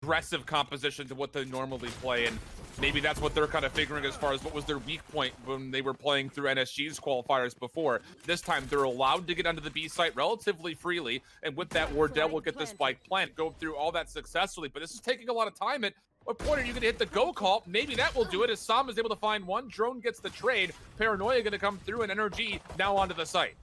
aggressive composition to what they normally play, and maybe that's what they're kind of figuring as far as what was their weak point when they were playing through NSG's qualifiers before. This time, they're allowed to get onto the B site relatively freely, and with that, Wardell will get the spike plant, go through all that successfully, but this is taking a lot of time. At what point are you going to hit the go call? Maybe that will do it, as Sam is able to find one. Drone gets the trade. Paranoia going to come through, and NRG now onto the site.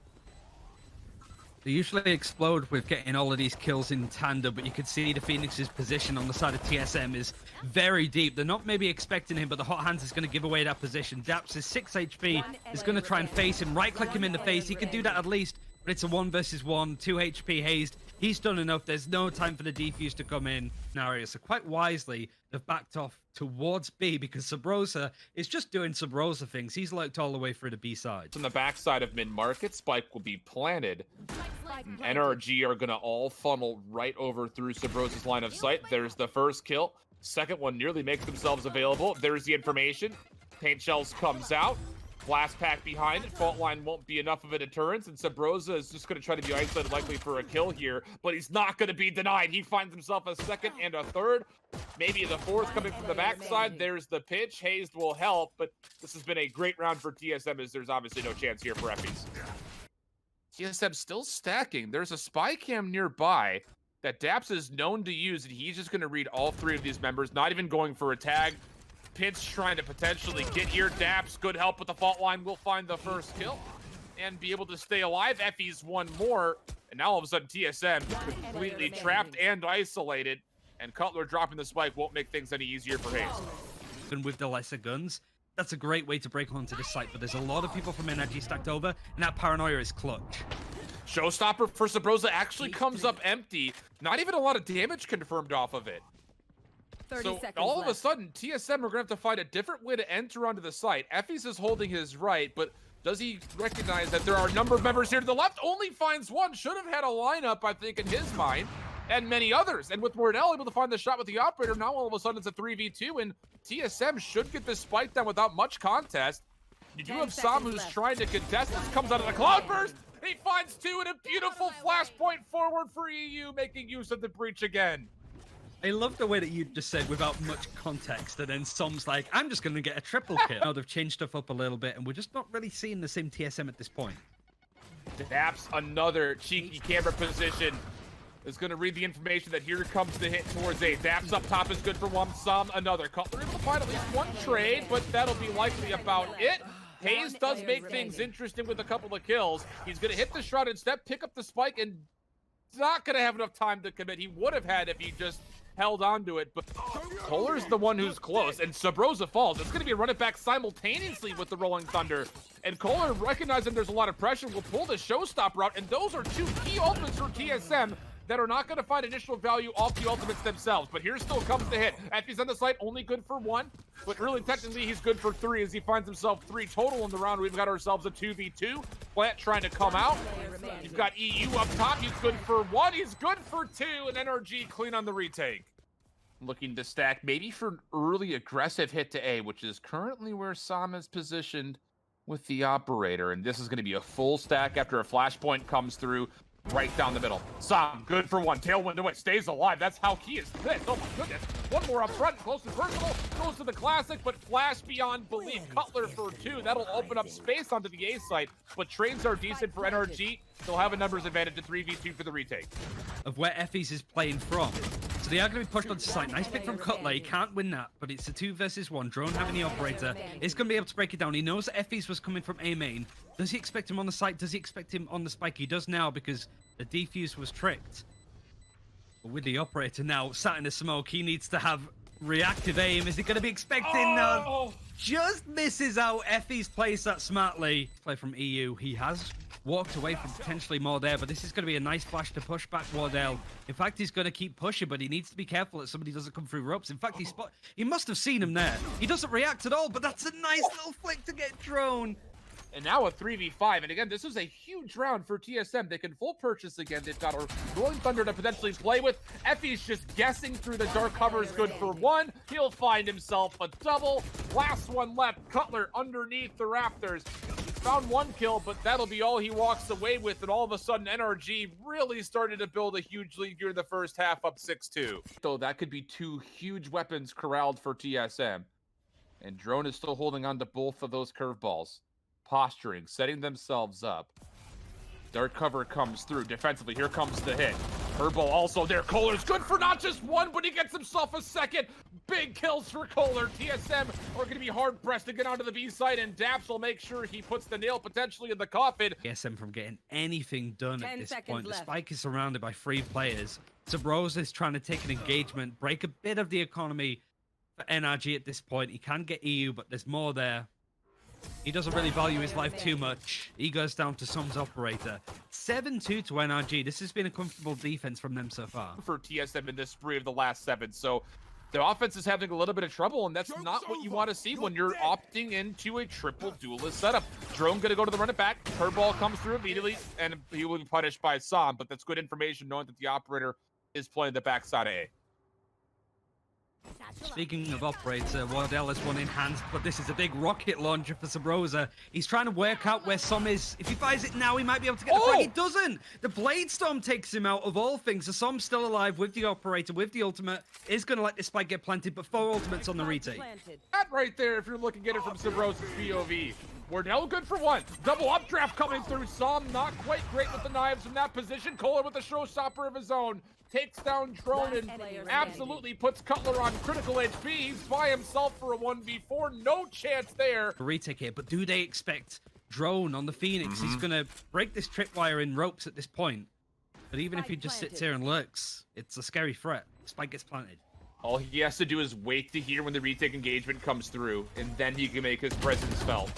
They usually explode with getting all of these kills in tandem, but you can see the Phoenix's position on the side of TSM is very deep. They're not maybe expecting him, but the Hot Hands is going to give away that position. Daps is 6 HP, is going to try and face him, right-click him in the face. He can do that at least, but it's a 1 versus 1, 2 HP Hazed. He's done enough. There's no time for the defuse to come in now. So quite wisely, they've backed off towards B because Subroza is just doing Subroza things. He's lurked all the way through the B side. On the backside of mid-market, spike will be planted. NRG are going to all funnel right over through Subroza's line of sight. There's the first kill. Second one nearly makes themselves available. There's the information. Paint shells comes out. Blast pack behind it. Fault line won't be enough of a deterrence, and Subroza is just going to try to be isolated likely for a kill here, but he's not going to be denied. He finds himself a second and a third, maybe the fourth coming from the backside. There's the pitch. Hazed will help, but this has been a great round for TSM, as there's obviously no chance here for effys. TSM still stacking. There's a spy cam nearby that daps is known to use, and he's just going to read all three of these members, not even going for a tag. Pinch trying to potentially get here. Daps, good help with the fault line, will find the first kill and be able to stay alive. effys one more, and now all of a sudden TSM completely trapped and isolated, and KOLER dropping the spike won't make things any easier for Hazed. And with the lesser guns, that's a great way to break onto this site, but there's a lot of people from NRG stacked over, and that Paranoia is clutch. Showstopper for Subroza actually comes up empty. Not even a lot of damage confirmed off of it. So all of a sudden, TSM are going to have to find a different way to enter onto the site. effys is holding his right, but does he recognize that there are a number of members here to the left? Only finds one. Should have had a lineup, I think, in his mind, and many others. And with Wardell able to find the shot with the operator, now all of a sudden it's a 3v2, and TSM should get this spike down without much contest. You do have Sam who's trying to contest. This comes out of the cloud burst. He finds two, and a beautiful flashpoint forward for eeiu, making use of the breach again. I love the way that you just said without much context, and then Som's like, I'm just going to get a triple kill. Now they've changed stuff up a little bit, and we're just not really seeing the same TSM at this point. Daps, another cheeky camera position, is going to read the information that here comes the hit towards A. Daps up top is good for one, Sam another. KOLER able to find at least one trade, but that'll be likely about it. Hazed does make things interesting with a couple of kills. He's going to hit the shrouded step, pick up the spike, and not going to have enough time to commit. He would have had if he just held on to it, but KOLER's the one who's close, and Subroza falls. It's going to be a run it back simultaneously with the Rolling Thunder, and KOLER, recognizing there's a lot of pressure, will pull the showstopper out, and those are two key ultimates for TSM that are not going to find initial value off the ultimates themselves. But here still comes the hit. effys on the site, only good for one, but really technically he's good for three, as he finds himself 3 total in the round. We've got ourselves a 2v2. Plant trying to come out. You've got eeiu up top. He's good for 1. He's good for 2, and NRG clean on the retake. Looking to stack maybe for an early aggressive hit to A, which is currently where Sam is positioned with the operator. And this is going to be a full stack after a flashpoint comes through right down the middle. Sam, good for 1. Tailwind away, stays alive. That's how key is this. Oh my goodness. One more up front, close and personal. Goes to the classic, but flash beyond belief. KOLER for 2. That'll open up space onto the A site, but trades are decent for NRG. They'll have a numbers advantage at 3v2 for the retake. Of where effys is playing from. So they are going to be pushed onto site. Nice pick from KOLER. He can't win that, but it's a 2 versus 1. Drone having the operator is going to be able to break it down. He knows that effys was coming from A main. Does he expect him on the site? Does he expect him on the spike? He does now because the defuse was tricked. But with the operator now sat in the smoke, he needs to have reactive aim. Is he going to be expecting? No. Just misses out. effys plays that smartly. Play from eeiu. He has walked away from potentially more there, but this is going to be a nice flash to push back Wardell. In fact, he's going to keep pushing, but he needs to be careful that somebody doesn't come through ropes. In fact, he must have seen him there. He doesn't react at all, but that's a nice little flick to get drone. And now a 3v5, and again, this is a huge round for TSM. They can full purchase again. They've got a Rolling Thunder to potentially play with. effys just guessing through the dark cover is good for 1. He'll find himself a double. Last one left. KOLER underneath the rafters. He's found one kill, but that'll be all he walks away with, and all of a sudden NRG really started to build a huge lead here in the first half, up 6-2. So that could be two huge weapons corralled for TSM. And Drone is still holding on to both of those curveballs. Posturing, setting themselves up. Dark cover comes through. Defensively, here comes the hit. Curveball also there. KOLER's good for not just one, but he gets himself a second. Big kills for KOLER. TSM are going to be hard-pressed to get onto the B side, and daps will make sure he puts the nail potentially in the coffin. TSM from getting anything done at this point. The spike is surrounded by 3 players. Subroza is trying to take an engagement, break a bit of the economy for NRG at this point. He can get eeiu, but there's more there. He doesn't really value his life too much. He goes down to Sum's operator. 7-2 to NRG. This has been a comfortable defense from them so far. For TSM in this spree of the last 7. So the offense is having a little bit of trouble, and that's not what you want to see when you're opting into a triple duelist setup. Drone going to go to the run it back. Curveball comes through immediately, and he will be punished by Sam, but that's good information knowing that the operator is playing the backside of A. Speaking of operator, Wardell has one in hand, but this is a big rocket launcher for Subroza. He's trying to work out where Sam is. If he fires it now, he might be able to get the frag. He doesn't! The Blade Storm takes him out of all things. So Sam's still alive with the operator, with the ultimate. Is going to let this spike get planted, but 4 ultimates on the retake. That right there, if you're looking at it from Subroza's POV. Wardell good for 1. Double updraft coming through. Sam not quite great with the knives in that position. KOLER with a showstopper of his own. Takes down Drone and absolutely puts KOLER on critical HP. He's by himself for a 1v4. No chance there. Retake here, but do they expect Drone on the Phoenix? He's going to break this tripwire in ropes at this point. But even if he just sits here and lurks, it's a scary threat. Spike gets planted. All he has to do is wait to hear when the retake engagement comes through, and then he can make his presence felt.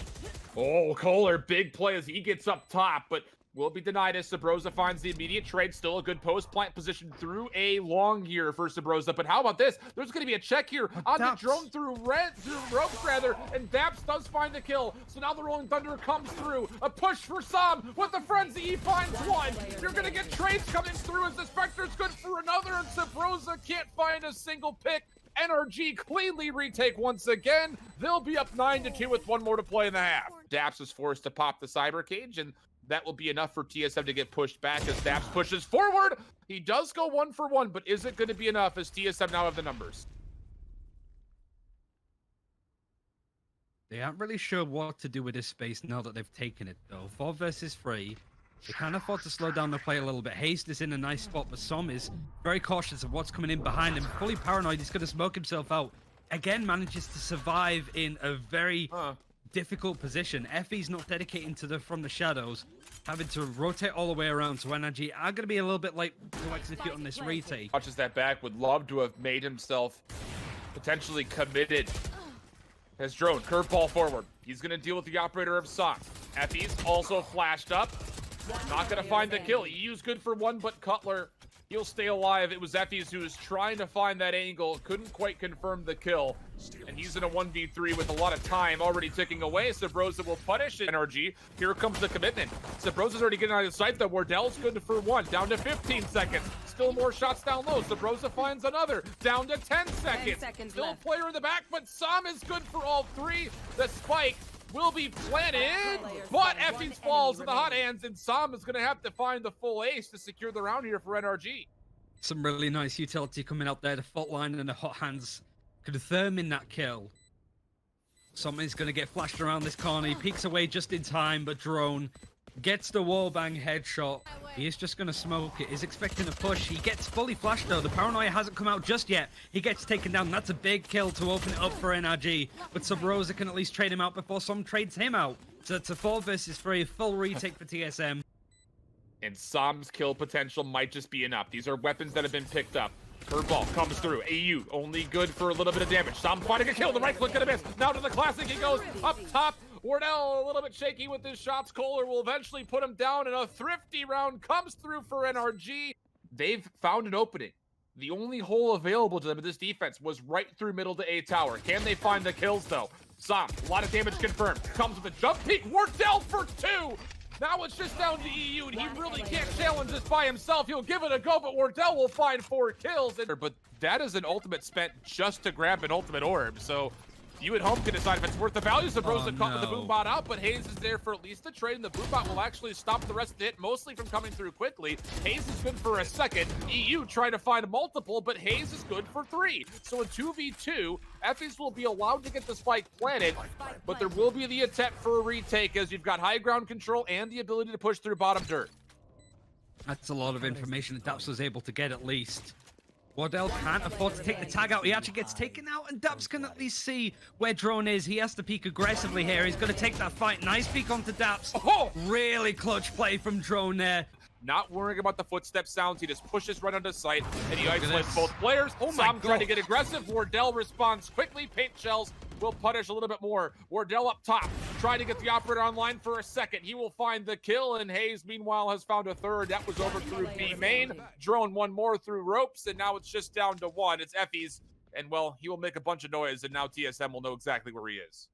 Oh, KOLER, big play as he gets up top, but will be denied as Subroza finds the immediate trade. Still a good post-plant position through a long year for Subroza. But how about this? There's going to be a check here on the Drone through ropes, rather, and daps does find the kill. So now the Rolling Thunder comes through. A push for Sam with the Frenzy. He finds 1. You're going to get trades coming through as the Spectre's good for another, and Subroza can't find a single pick. NRG cleanly retake once again. They'll be up 9-2 with 1 more to play in the half. daps is forced to pop the cyber cage, and that will be enough for TSM to get pushed back as daps pushes forward. He does go 1 for 1, but is it going to be enough as TSM now have the numbers? They aren't really sure what to do with this space now that they've taken it, though. 4 versus 3. They can't afford to slow down the play a little bit. Hazed is in a nice spot, but Sam is very cautious of what's coming in behind him. Fully paranoid, he's going to smoke himself out. Again, manages to survive in a very difficult position. effys not dedicating to from the shadows, having to rotate all the way around. So NRG are going to be a little bit late to execute on this retake. Watches that back, would love to have made himself potentially committed. Has Drone, curveball forward. He's going to deal with the operator of Sam. effys also flashed up. Not going to find the kill. eeiu's good for 1, but KOLER, he'll stay alive. It was effys who was trying to find that angle. Couldn't quite confirm the kill. And he's in a 1v3 with a lot of time already ticking away. Subroza will punish NRG. Here comes the commitment. Subroza's already getting out of sight, though. Wardell's good for 1. Down to 15 seconds. Still more shots down low. Subroza finds another. Down to 10 seconds. Still left. Player in the back, but Sam is good for all 3. The spike will be planted, but effys falls in the hot hands, and Sam is going to have to find the full ace to secure the round here for NRG. Some really nice utility coming out there. The fault line and the hot hands confirming that kill. Something's going to get flashed around this corner. He peeks away just in time, but Drone gets the wallbang headshot. He is just going to smoke it. He's expecting a push. He gets fully flashed, though. The paranoia hasn't come out just yet. He gets taken down. That's a big kill to open it up for NRG. But Subroza can at least trade him out before Sam trades him out. So it's a 4 versus 3, full retake for TSM. And Sam's kill potential might just be enough. These are weapons that have been picked up. Curveball comes through. eeiu only good for a little bit of damage. Sam finding a kill. The right click gonna miss. Now to the classic. He goes up top. Wardell a little bit shaky with his shots. KOLER will eventually put him down, and a thrifty round comes through for NRG. They've found an opening. The only hole available to them in this defense was right through middle to A tower. Can they find the kills, though? Sam, a lot of damage confirmed. Comes with a jump peek. Wardell for 2. Now it's just down to eeiu, and he really can't challenge this by himself. He'll give it a go, but Wardell will find 4 kills. But that is an ultimate spent just to grab an ultimate orb. So You at home can decide if it's worth the value. Subroza caught with the no. boombot out, but Hazed is there for at least a trade, and the boombot will actually stop the rest of the hit, mostly from coming through quickly. Hazed is good for a second. eeiu trying to find multiple, but Hazed is good for 3. So in 2v2, effys will be allowed to get the spike planted, but there will be the attempt for a retake as you've got high ground control and the ability to push through bottom dirt. That's a lot of information that daps was able to get at least. Wardell can't afford to take the tag out. He actually gets taken out, and daps can at least see where Drone is. He has to peek aggressively here. He's going to take that fight. Nice peek onto daps. Oh! Really clutch play from Drone there. Not worrying about the footstep sounds. He just pushes right onto sight, and he Look at isolates this. both players. Oh my Sam trying to God. get aggressive. Wardell responds quickly. Paint shells will punish a little bit more. Wardell up top, trying to get the operator online for a second. He will find the kill, and Hazed, meanwhile, has found a third. That was over through B main. Drone one more through ropes, and now it's just down to 1. It's effys, and, well, he will make a bunch of noise, and now TSM will know exactly where he is.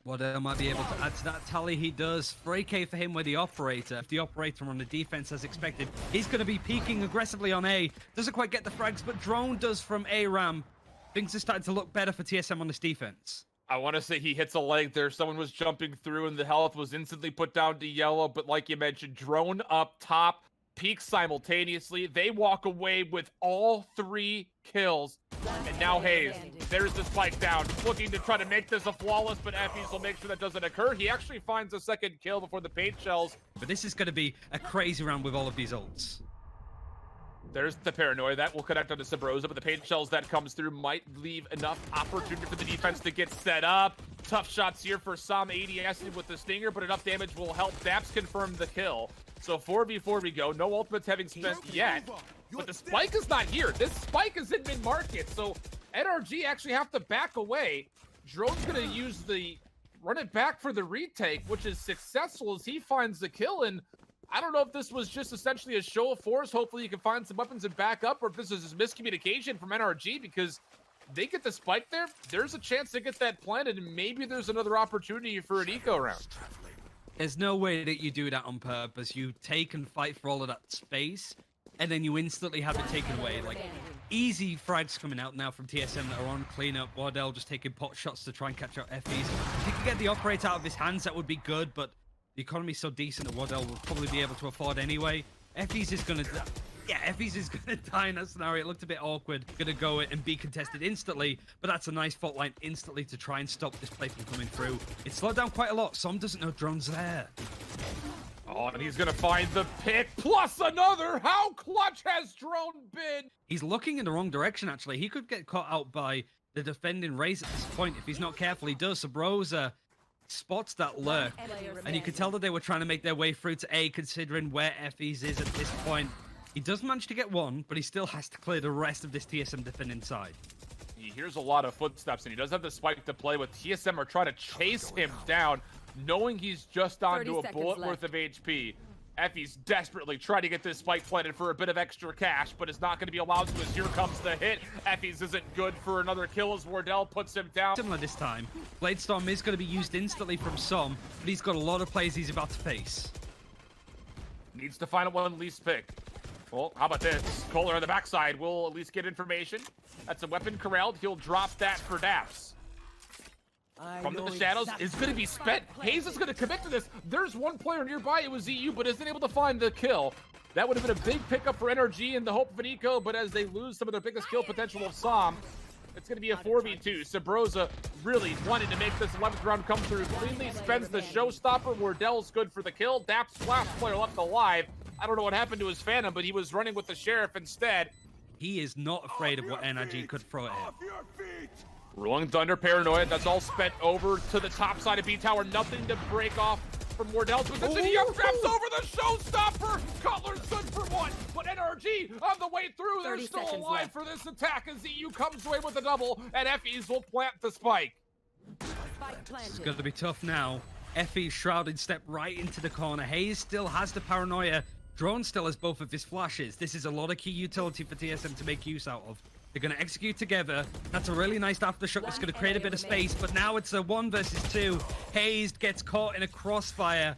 Wardell might be able to add to that tally. He does. 3K for him with the operator. If the operator on the defense as expected, he's going to be peeking aggressively on A. Doesn't quite get the frags, but Drone does from A ram. Things are starting to look better for TSM on this defense. I want to say he hits a leg there. Someone was jumping through, and the health was instantly put down to yellow, but like you mentioned, Drone up top, peaks simultaneously. They walk away with all 3 kills. And now Hazed, there's the spike down, looking to try to make this a flawless, but effys will make sure that doesn't occur. He actually finds a second kill before the paint shells. But this is going to be a crazy round with all of these ults. There's the paranoia that will connect onto Subroza, but the paint shells that comes through might leave enough opportunity for the defense to get set up. Tough shots here for Sam ADS with the stinger, but enough damage will help daps confirm the kill. So 4v4 we go, no ultimates having spent yet, but the spike is not here. This spike is in mid-market, so NRG actually have to back away. Drone's gonna use the run it back for the retake, which is successful as he finds the kill, and I don't know if this was just essentially a show of force. Hopefully you can find some weapons and back up, or if this is just miscommunication from NRG, because they get the spike there, there's a chance to get that planted, and maybe there's another opportunity for an eco round. There's no way that you do that on purpose. You take and fight for all of that space, and then you instantly have it taken away. Like, easy frags coming out now from TSM that are on cleanup. Wardell just taking pot shots to try and catch out effys. If he could get the operator out of his hands, that would be good, but the economy's so decent that Wardell will probably be able to afford anyway. effys is gonna effys is gonna die in that scenario. It looked a bit awkward. Gonna go and be contested instantly, but that's a nice fault line instantly to try and stop this play from coming through. It slowed down quite a lot. Som doesn't know Drone's there. Oh, and he's gonna find the pick, plus another! How clutch has Drone been? He's looking in the wrong direction, actually. He could get caught out by the defending Raze at this point. If he's not careful, he does. Subroza spots that lurk, and you could tell that they were trying to make their way through to A, considering where effys is at this point. He does manage to get one, but he still has to clear the rest of this TSM defending side. He hears a lot of footsteps, and he does have the spike to play with. TSM are trying to chase him down, knowing he's just onto a bullet worth of HP. effys desperately trying to get this spike planted for a bit of extra cash, but is not going to be allowed to, as here comes the hit. effys isn't good for another kill as Wardell puts him down. Similar this time. Bladestorm is going to be used instantly from Som, but he's got a lot of plays he's about to face. Needs to find one least pick. Well, how about this? KOLER on the backside will at least get information. That's a weapon corralled. He'll drop that for daps. From the shadows is going to be spent. Hazed is going to commit to this. There's one player nearby. It was eeiu, but isn't able to find the kill. That would have been a big pickup for NRG in the hope of an eco, but as they lose some of their biggest kill potential of Sam, it's going to be a 4v2. Subroza really wanting to make this 11th round come through cleanly. Spends the showstopper. Wardell's good for the kill. Daps, last player left alive. I don't know what happened to his Phantom, but he was running with the Sheriff instead. He is not afraid of what NRG could throw at him. Rolling Thunder, Paranoia, that's all spent over to the top side of B Tower. Nothing to break off from Wardell's position. He grabs over the showstopper. Cutler's good for one, but NRG on the way through. They're still alive for this attack as eeiu comes away with a double, and effys will plant the spike. It's going to be tough now. effys shrouded step right into the corner. Hazed still has the Paranoia. Drone still has both of his flashes. This is a lot of key utility for TSM to make use out of. They're going to execute together. That's a really nice aftershock that's going to create a bit of space, but now it's a 1 versus 2. Hazed gets caught in a crossfire.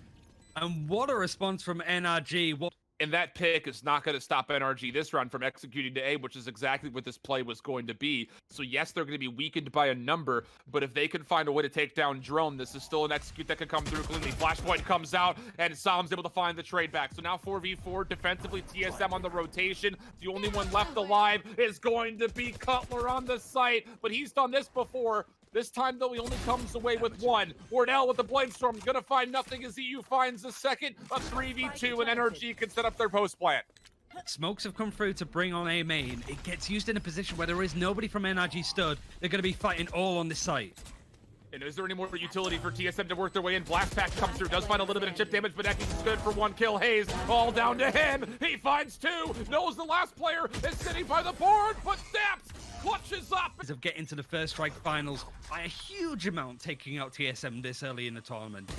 And what a response from NRG. And that pick is not going to stop NRG this round from executing to A, which is exactly what this play was going to be. So yes, they're going to be weakened by a number, but if they can find a way to take down Drone, this is still an execute that could come through cleanly. Flashpoint comes out, and Sam's able to find the trade back. So now 4v4, defensively, TSM on the rotation. The only one left alive is going to be KOLER on the site, but he's done this before. This time, though, he only comes away with one. Wardell with the Blamestorm, gonna find nothing as eeiu finds the second. A 3v2, and NRG can set up their post plant. Smokes have come through to bring on A main. It gets used in a position where there is nobody from NRG stood. They're going to be fighting all on this site. And is there any more utility for TSM to work their way in? Blast Pack comes through, does find a little bit of chip damage, but effys is good for one kill. Hazed, all down to him. He finds two, knows the last player is sitting by the board, but daps clutches up. Of getting to the first strike finals by a huge amount, taking out TSM this early in the tournament.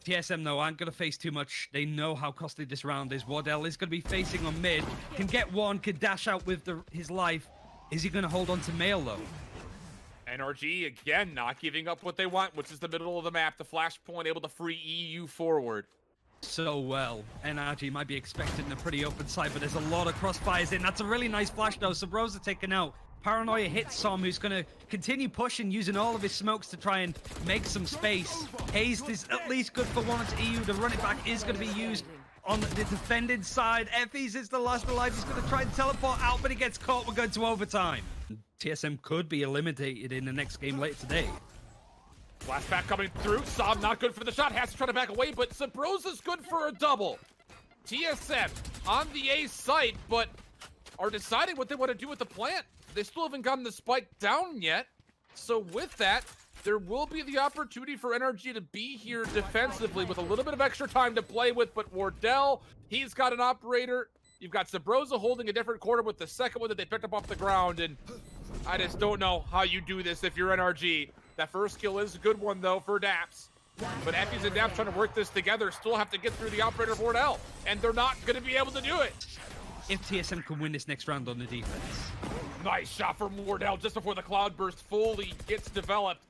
TSM, though, aren't going to face too much. They know how costly this round is. Wardell is going to be facing on mid. Can get one, can dash out with his life. Is he going to hold on to Mail, though? NRG, again, not giving up what they want, which is the middle of the map. The flashpoint able to free eeiu forward. So well. NRG might be expecting a pretty open side, but there's a lot of crossfires in. That's a really nice flash, though. Subroza taken out. Paranoia hits Som, who's going to continue pushing, using all of his smokes to try and make some space. Hazed is at least good for one. It's eeiu. The run it back is going to be used on the defended side. effys is the last alive. He's going to try and teleport out, but he gets caught. We're going to overtime. TSM could be eliminated in the next game later today. Flashback coming through. Som not good for the shot. Has to try to back away, but Subroza's good for a double. TSM on the A site, but are deciding what they want to do with the plant. They still haven't gotten the spike down yet. So with that, there will be the opportunity for NRG to be here defensively with a little bit of extra time to play with. But Wardell, he's got an operator. You've got Subroza holding a different corner with the second one that they picked up off the ground. And I just don't know how you do this if you're NRG. That first kill is a good one, though, for daps. But effys and daps trying to work this together still have to get through the operator of Wardell. And they're not going to be able to do it. If TSM can win this next round on the defense. Nice shot from Wardell just before the cloud burst fully gets developed.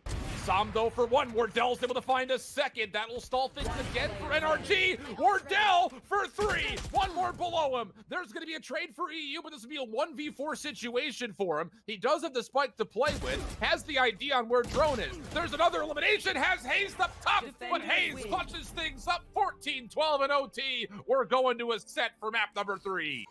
Som, though, for one. Wardell's able to find a second. That'll stall things again for NRG. Wardell for three. One more below him. There's going to be a trade for eeiu, but this will be a 1v4 situation for him. He does have the spike to play with. Has the idea on where Drone is. There's another elimination. Has Hazed up top, but Hazed clutches things up. 14-12 in OT. We're going to a set for map number 3.